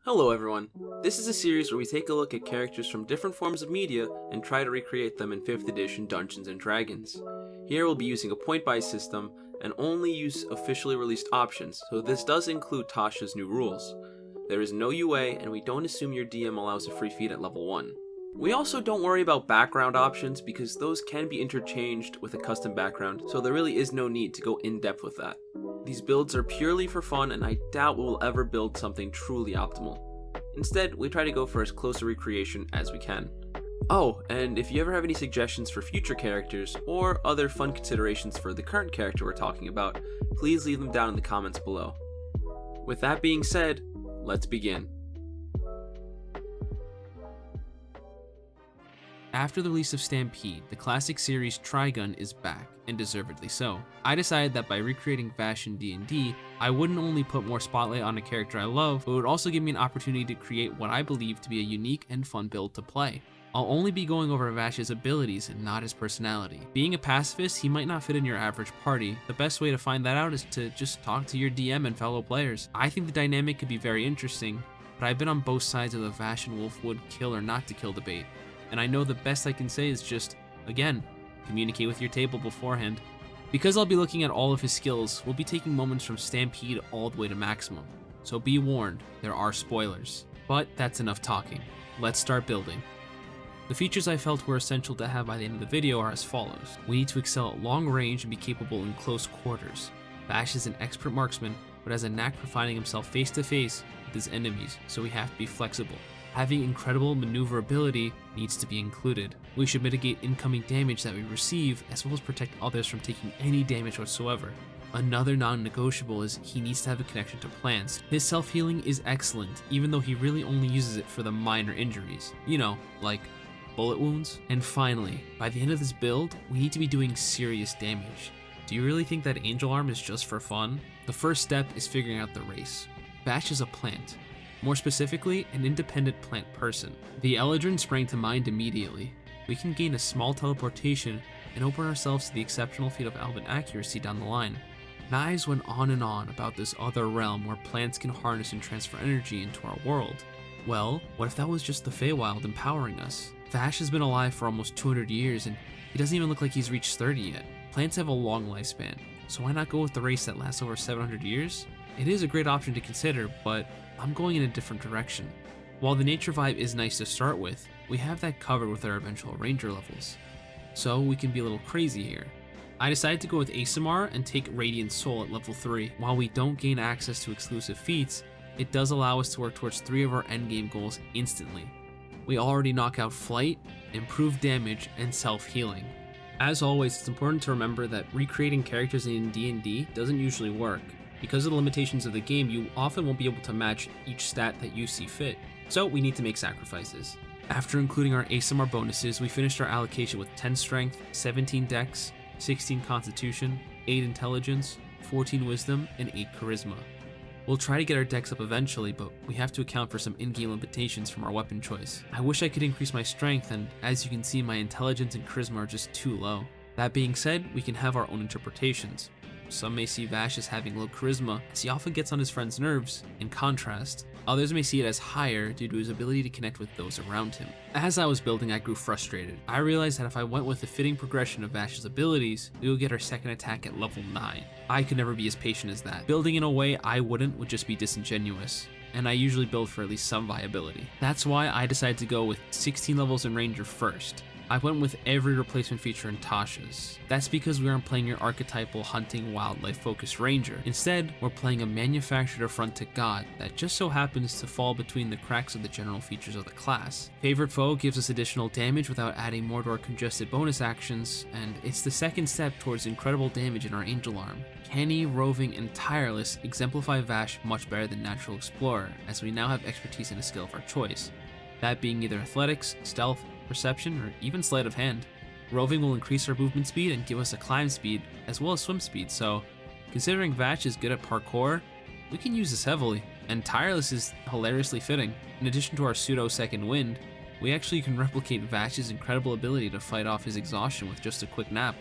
Hello everyone, this is a series where we take a look at characters from different forms of media and try to recreate them in 5th edition Dungeons & Dragons. Here we'll be using a point-buy system and only use officially released options, so this does include Tasha's new rules. There is no UA and we don't assume your DM allows a free feed at level 1. We also don't worry about background options because those can be interchanged with a custom background, so there really is no need to go in depth with that. These builds are purely for fun and I doubt we will ever build something truly optimal. Instead, we try to go for as close a recreation as we can. Oh, and if you ever have any suggestions for future characters or other fun considerations for the current character we're talking about, please leave them down in the comments below. With that being said, let's begin. After the release of Stampede, the classic series Trigun is back, and deservedly so. I decided that by recreating Vash in D&D, I wouldn't only put more spotlight on a character I love, but would also give me an opportunity to create what I believe to be a unique and fun build to play. I'll only be going over Vash's abilities and not his personality. Being a pacifist, he might not fit in your average party. The best way to find that out is to just talk to your DM and fellow players. I think the dynamic could be very interesting, but I've been on both sides of the Vash and Wolfwood kill or not to kill debate. And I know the best I can say is just, again, communicate with your table beforehand. Because I'll be looking at all of his skills, we'll be taking moments from Stampede all the way to maximum. So be warned, there are spoilers. But that's enough talking. Let's start building. The features I felt were essential to have by the end of the video are as follows. We need to excel at long range and be capable in close quarters. Vash is an expert marksman, but has a knack for finding himself face to face with his enemies, so we have to be flexible. Having incredible maneuverability needs to be included. We should mitigate incoming damage that we receive, as well as protect others from taking any damage whatsoever. Another non-negotiable is he needs to have a connection to plants. His self-healing is excellent, even though he really only uses it for the minor injuries. You know, like bullet wounds. And finally, by the end of this build, we need to be doing serious damage. Do you really think that Angel Arm is just for fun? The first step is figuring out the race. Vash is a plant. More specifically, an independent plant person. The Eldrin sprang to mind immediately. We can gain a small teleportation and open ourselves to the exceptional feat of elven accuracy down the line. Knives went on and on about this other realm where plants can harness and transfer energy into our world. Well, what if that was just the Feywild empowering us? Vash has been alive for almost 200 years and he doesn't even look like he's reached 30 yet. Plants have a long lifespan, so why not go with the race that lasts over 700 years? It is a great option to consider, but I'm going in a different direction. While the nature vibe is nice to start with, we have that covered with our eventual ranger levels. So we can be a little crazy here. I decided to go with ASMR and take Radiant Soul at level 3. While we don't gain access to exclusive feats, it does allow us to work towards 3 of our endgame goals instantly. We already knock out Flight, improved damage, and self-healing. As always, it's important to remember that recreating characters in D&D doesn't usually work. Because of the limitations of the game, you often won't be able to match each stat that you see fit, so we need to make sacrifices. After including our ASMR bonuses, we finished our allocation with 10 Strength, 17 Dex, 16 Constitution, 8 Intelligence, 14 Wisdom, and 8 Charisma. We'll try to get our Dex up eventually, but we have to account for some in-game limitations from our weapon choice. I wish I could increase my Strength, and as you can see, my Intelligence and Charisma are just too low. That being said, we can have our own interpretations. Some may see Vash as having low charisma, as he often gets on his friends' nerves. In contrast, others may see it as higher due to his ability to connect with those around him. As I was building, I grew frustrated. I realized that if I went with the fitting progression of Vash's abilities, we would get our second attack at level 9. I could never be as patient as that. Building in a way I wouldn't would just be disingenuous, and I usually build for at least some viability. That's why I decided to go with 16 levels in Ranger first. I went with every replacement feature in Tasha's. That's because we aren't playing your archetypal hunting wildlife focused ranger. Instead, we're playing a manufactured affront to God that just so happens to fall between the cracks of the general features of the class. Favorite Foe gives us additional damage without adding more to our congested bonus actions, and it's the second step towards incredible damage in our Angel Arm. Canny, Roving, and Tireless exemplify Vash much better than Natural Explorer, as we now have expertise in a skill of our choice. That being either Athletics, Stealth, Perception, or even Sleight of Hand. Roving will increase our movement speed and give us a climb speed, as well as swim speed, so considering Vash is good at parkour, we can use this heavily, and Tireless is hilariously fitting. In addition to our pseudo second wind, we actually can replicate Vash's incredible ability to fight off his exhaustion with just a quick nap.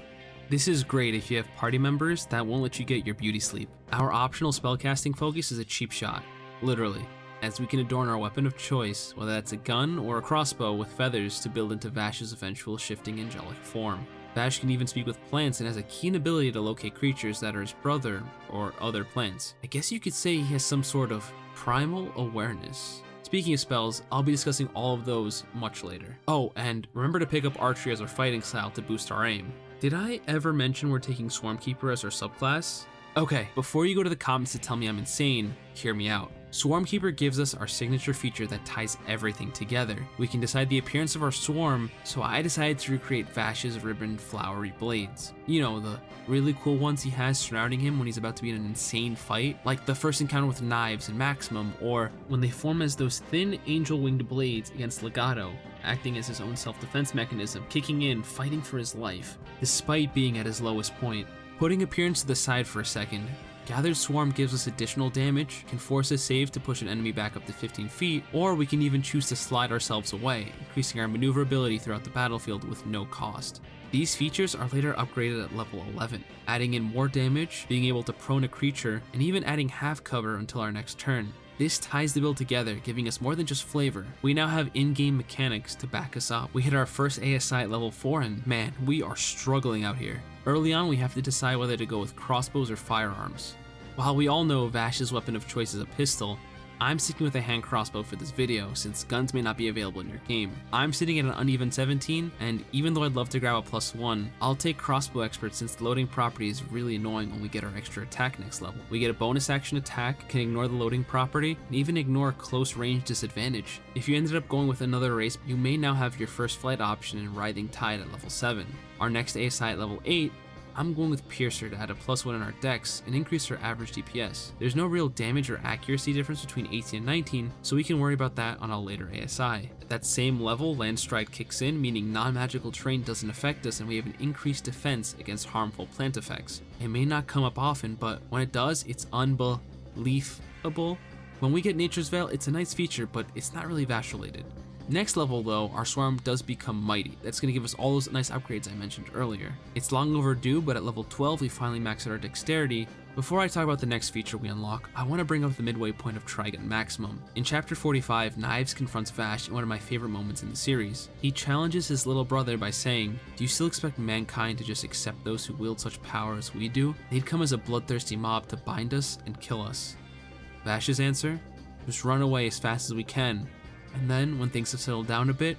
This is great if you have party members that won't let you get your beauty sleep. Our optional spellcasting focus is a cheap shot, literally. as we can adorn our weapon of choice, whether that's a gun or a crossbow with feathers to build into Vash's eventual shifting angelic form. Vash can even speak with plants and has a keen ability to locate creatures that are his brother or other plants. I guess you could say he has some sort of primal awareness. Speaking of spells, I'll be discussing all of those much later. Oh, and remember to pick up archery as our fighting style to boost our aim. Did I ever mention we're taking Swarmkeeper as our subclass? Okay, before you go to the comments to tell me I'm insane, hear me out. Swarmkeeper gives us our signature feature that ties everything together. We can decide the appearance of our swarm, so I decided to recreate Vash's ribboned flowery blades. You know, the really cool ones he has surrounding him when he's about to be in an insane fight, like the first encounter with knives in Maximum, or when they form as those thin angel-winged blades against Legato, acting as his own self-defense mechanism, kicking in, fighting for his life, despite being at his lowest point. Putting appearance to the side for a second, Gathered Swarm gives us additional damage, can force a save to push an enemy back up to 15 feet, or we can even choose to slide ourselves away, increasing our maneuverability throughout the battlefield with no cost. These features are later upgraded at level 11, adding in more damage, being able to prone a creature, and even adding half cover until our next turn. This ties the build together, giving us more than just flavor. We now have in-game mechanics to back us up. We hit our first ASI at level 4 and man, we are struggling out here. Early on, we have to decide whether to go with crossbows or firearms. While we all know Vash's weapon of choice is a pistol, I'm sticking with a hand crossbow for this video since guns may not be available in your game. I'm sitting at an uneven 17, and even though I'd love to grab a +1, I'll take crossbow expert since the loading property is really annoying when we get our extra attack next level. We get a bonus action attack, can ignore the loading property, and even ignore close range disadvantage. If you ended up going with another race, you may now have your first flight option in Writhing Tide at level 7. Our next ASI at level 8, I'm going with Piercer to add a +1 in our dex and increase our average DPS. There's no real damage or accuracy difference between 18 and 19, so we can worry about that on a later ASI. At that same level, Landstride kicks in, meaning non-magical terrain doesn't affect us and we have an increased defense against harmful plant effects. It may not come up often, but when it does, it's unbelievable. When we get Nature's Veil, it's a nice feature, but it's not really Vash related. Next level though, our swarm does become mighty. That's going to give us all those nice upgrades I mentioned earlier. It's long overdue, but at level 12 we finally max out our dexterity. Before I talk about the next feature we unlock, I want to bring up the midway point of Trigun Maximum. In chapter 45, Knives confronts Vash in one of my favorite moments in the series. He challenges his little brother by saying, "Do you still expect mankind to just accept those who wield such power as we do? They'd come as a bloodthirsty mob to bind us and kill us." Vash's answer? Just run away as fast as we can. And then, when things have settled down a bit,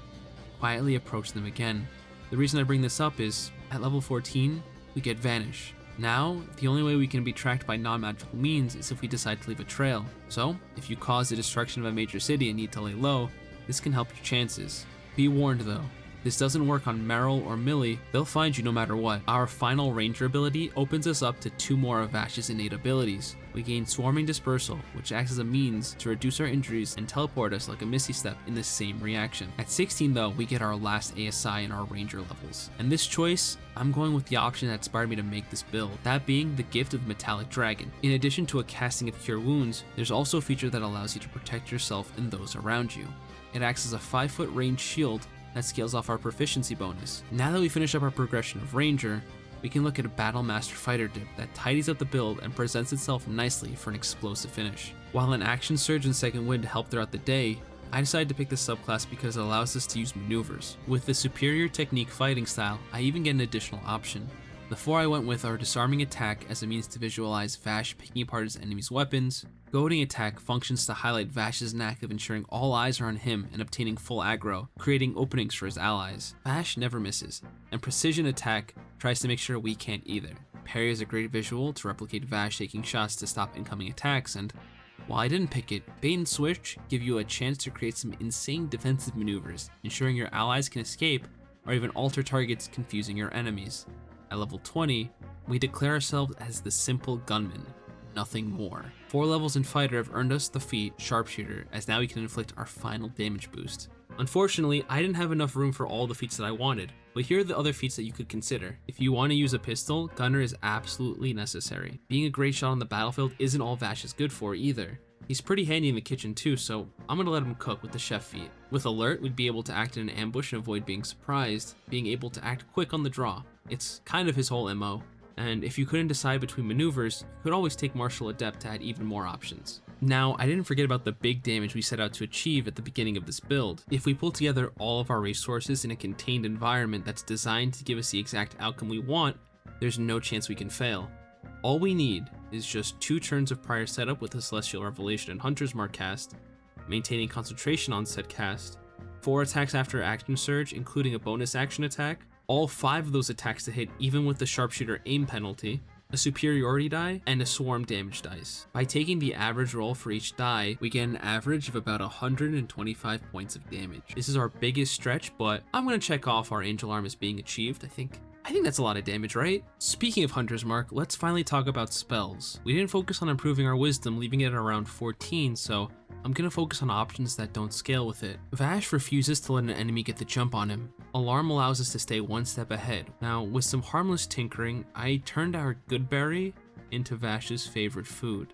quietly approach them again. The reason I bring this up is, at level 14, we get Vanish. Now, the only way we can be tracked by non-magical means is if we decide to leave a trail. So, if you cause the destruction of a major city and need to lay low, this can help your chances. Be warned though, this doesn't work on Meryl or Millie, they'll find you no matter what. Our final Ranger ability opens us up to 2 more of Vash's innate abilities. We gain Swarming Dispersal, which acts as a means to reduce our injuries and teleport us like a Misty Step in the same reaction. At 16 though, we get our last ASI in our Ranger levels. And this choice, I'm going with the option that inspired me to make this build, that being the Gift of Metallic Dragon. In addition to a casting of Cure Wounds, there's also a feature that allows you to protect yourself and those around you. It acts as a 5-foot range shield that scales off our proficiency bonus. Now that we finish up our progression of Ranger, we can look at a Battle Master Fighter dip that tidies up the build and presents itself nicely for an explosive finish. While an Action Surge and Second Wind help throughout the day, I decided to pick this subclass because it allows us to use maneuvers. With the superior technique fighting style, I even get an additional option. The 4 I went with are Disarming Attack as a means to visualize Vash picking apart his enemy's weapons, Goading Attack functions to highlight Vash's knack of ensuring all eyes are on him and obtaining full aggro, creating openings for his allies. Vash never misses, and Precision Attack tries to make sure we can't either. Parry is a great visual to replicate Vash taking shots to stop incoming attacks, and while I didn't pick it, Bait and Switch give you a chance to create some insane defensive maneuvers, ensuring your allies can escape or even alter targets, confusing your enemies. At level 20, we declare ourselves as the Simple Gunman, nothing more. 4 levels in Fighter have earned us the feat Sharpshooter, as now we can inflict our final damage boost. Unfortunately, I didn't have enough room for all the feats that I wanted, but here are the other feats that you could consider. If you want to use a pistol, Gunner is absolutely necessary. Being a great shot on the battlefield isn't all Vash is good for either. He's pretty handy in the kitchen too, so I'm gonna let him cook with the chef feat. With Alert, we'd be able to act in an ambush and avoid being surprised, being able to act quick on the draw. It's kind of his whole MO. And if you couldn't decide between maneuvers, you could always take Martial Adept to add even more options. Now, I didn't forget about the big damage we set out to achieve at the beginning of this build. If we pull together all of our resources in a contained environment that's designed to give us the exact outcome we want, there's no chance we can fail. All we need is just 2 turns of prior setup with the Celestial Revelation and Hunter's Mark cast, maintaining concentration on said cast, 4 attacks after action surge including a bonus action attack, all 5 of those attacks to hit even with the sharpshooter aim penalty, a superiority die, and a swarm damage dice. By taking the average roll for each die, we get an average of about 125 points of damage. This is our biggest stretch, but I'm gonna check off our Angel Arm as being achieved. I think that's a lot of damage, right? Speaking of Hunter's Mark, let's finally talk about spells. We didn't focus on improving our wisdom, leaving it at around 14, so I'm gonna focus on options that don't scale with it. Vash refuses to let an enemy get the jump on him. Alarm allows us to stay 1 step ahead. Now, with some harmless tinkering, I turned our good berry into Vash's favorite food,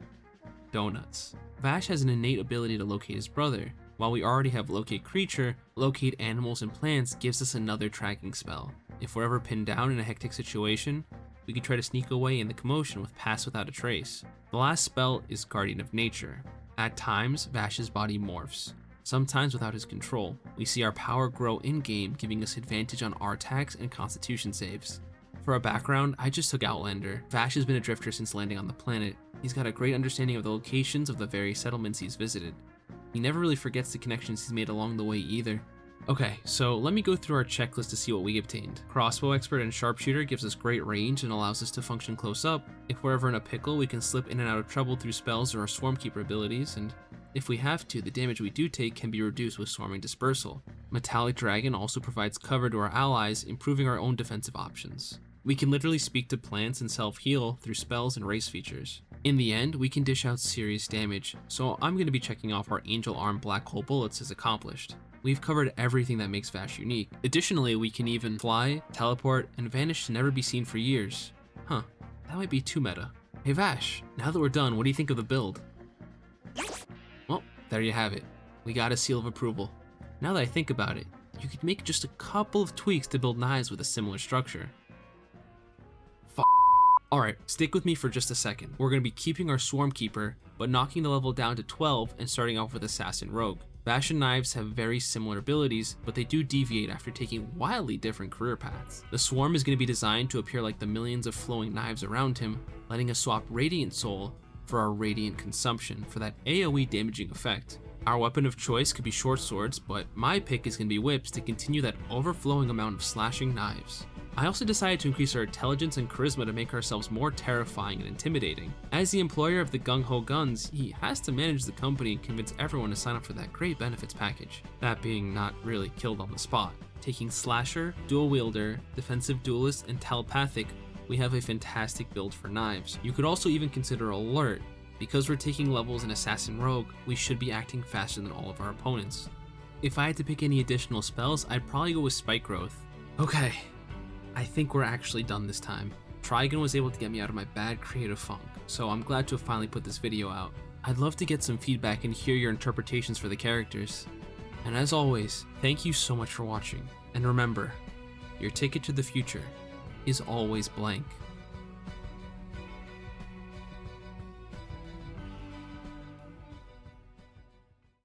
donuts. Vash has an innate ability to locate his brother. While we already have locate creature, locate animals and plants gives us another tracking spell. If we're ever pinned down in a hectic situation, we can try to sneak away in the commotion with Pass Without a Trace. The last spell is Guardian of Nature. At times, Vash's body morphs, sometimes without his control. We see our power grow in-game, giving us advantage on our attacks and constitution saves. For a background, I just took Outlander. Vash has been a drifter since landing on the planet. He's got a great understanding of the locations of the various settlements he's visited. He never really forgets the connections he's made along the way either. Okay, so let me go through our checklist to see what we obtained. Crossbow Expert and Sharpshooter gives us great range and allows us to function close up. If we're ever in a pickle, we can slip in and out of trouble through spells or our Swarmkeeper abilities, and if we have to, the damage we do take can be reduced with Swarming Dispersal. Metallic Dragon also provides cover to our allies, improving our own defensive options. We can literally speak to plants and self-heal through spells and race features. In the end, we can dish out serious damage, so I'm going to be checking off our Angel Arm Black Hole Bullets as accomplished. We've covered everything that makes Vash unique. Additionally, we can even fly, teleport, and vanish to never be seen for years. Huh, that might be too meta. Hey Vash, now that we're done, what do you think of the build? Well, there you have it. We got a seal of approval. Now that I think about it, you could make just a couple of tweaks to build knives with a similar structure. Alright, stick with me for just a second. We're going to be keeping our Swarmkeeper, but knocking the level down to 12 and starting off with Assassin Rogue. Vash and Knives have very similar abilities, but they do deviate after taking wildly different career paths. The Swarm is going to be designed to appear like the millions of flowing knives around him, letting us swap Radiant Soul for our Radiant Consumption for that AoE damaging effect. Our weapon of choice could be short swords, but my pick is going to be whips to continue that overflowing amount of slashing knives. I also decided to increase our intelligence and charisma to make ourselves more terrifying and intimidating. As the employer of the Gung Ho Guns, he has to manage the company and convince everyone to sign up for that great benefits package. That being not really killed on the spot. Taking Slasher, Dual Wielder, Defensive Duelist, and Telepathic, we have a fantastic build for knives. You could also even consider Alert. Because we're taking levels in Assassin Rogue, we should be acting faster than all of our opponents. If I had to pick any additional spells, I'd probably go with Spike Growth. Okay. I think we're actually done this time. Trigun was able to get me out of my bad creative funk, so I'm glad to have finally put this video out. I'd love to get some feedback and hear your interpretations for the characters. And as always, thank you so much for watching. And remember, your ticket to the future is always blank.